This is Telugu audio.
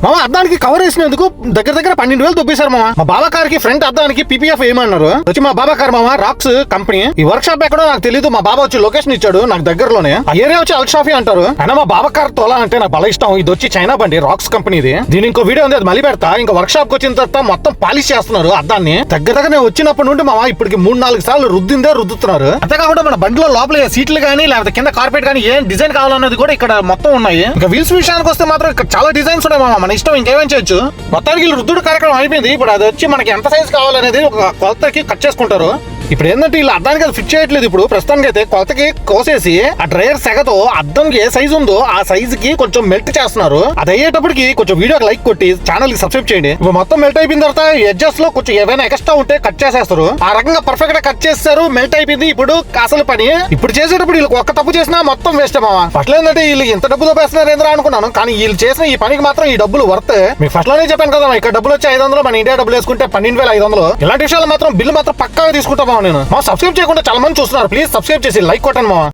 మామ అద్దానికి కవర్ వేసినందుకు దగ్గర దగ్గర 12,000 దొబ్బేశారు మామ. మా బాబా కార్కి ఫ్రంట్ అద్దానికి పీపీఎఫ్ ఏమన్నారు వచ్చి మా బాబా కార్ మామ రాక్స్ కంపెనీ. ఈ వర్క్ షాప్ ఎక్కడో నాకు తెలియదు. మా బాబా వచ్చి లొకేషన్ ఇచ్చాడు నాకు దగ్గరలోనే. ఆ ఏరియా వచ్చి అల్షాఫీ అంటారు. అయినా మా బాబా కార్ తోలా అంటే నాకు బల ఇష్టం. ఇది వచ్చి చైనా బండి రాక్స్ కంపెనీది. దీని ఇంకో వీడియో ఉంది, అది మళ్ళీ పెడతా. ఇంకా వర్క్ షాప్ వచ్చిన తర్వాత మొత్తం పాలిష్ చేస్తున్నారు అద్దాన్ని. దగ్గర దగ్గర నేను వచ్చినప్పటి నుండి మామ ఇప్పటికి 3-4 సార్లు రుద్దుతున్నారు. అంతేకాకుండా మన బండిలో లోపల సీట్లు గానీ లేకపోతే కింద కార్పెట్ గానీ ఏం డిజైన్ కావాలన్నది కూడా ఇక్కడ మొత్తం ఉన్నాయి. ఇంకా వీల్స్ విషయానికి వస్తే మాత్రం ఇక్కడ చాలా డిజైన్స్ ఉన్నాయి మామ. మన ఇష్టం ఇంకేమేం చేయొచ్చు. మొత్తానికి రుద్దుడు కార్యక్రమం అయిపోయింది. ఇప్పుడు అది వచ్చి మనకి ఎంత సైజ్ కావాలనేది ఒక కొలతకి కట్ చేసుకుంటారు. ఇప్పుడు ఏంటంటే వీళ్ళు అద్దానికి అది ఫిట్ చేయట్లేదు. ఇప్పుడు ప్రస్తుతానికి అయితే కొలతకి కోసేసి ఆ డ్రైయర్ సెగతో అద్దంకి ఏ సైజు ఉందో ఆ సైజు కి కొంచెం మెల్ట్ చేస్తున్నారు. అది అయ్యేటప్పటికి కొంచెం వీడియోకి లైక్ కొట్టి ఛానల్ కి సబ్స్క్రైబ్ చేయండి. ఇప్పుడు మొత్తం మెల్ట్ అయిపోయిన తర్వాత ఎడ్జెస్ లో కొంచెం ఏవైనా ఎక్స్ట్రా ఉంటే కట్ చేసేస్తారు. ఆ రకంగా పర్ఫెక్ట్ గా కట్ చేస్తారు. మెల్ట్ అయిపోయింది. ఇప్పుడు అసలు పని ఇప్పుడు చేసేటప్పుడు వీళ్ళకి ఒక్క తప్పు చేసినా మొత్తం వేస్ట్ మావా. ఫస్ట్ ఏంటంటే వీళ్ళు ఇంత డబ్బు దోపేస్తున్నారు ఏంద్రా అనుకున్నాను. కానీ వీళ్ళు చేసిన ఈ పనికి మాత్రం ఈ డబ్బులు వర్త్. మీకు ఫస్ట్ లోనే చెప్పాను కదా, ఇక్కడ డబ్బులు వచ్చి 500, మన ఇండియా డబ్బులు వేసుకుంటే 12,500. ఇలాంటి విషయాలు మాత్రం బిల్లు మాత్రం పక్కాగా తీసుకుంటాం నేను. సబ్స్క్రైబ్ చేయకుండా చాలా మంది చూస్తున్నారు. ప్లీజ్ సబ్స్క్రైబ్ చేసి లైక్ కొట్టండి మావా.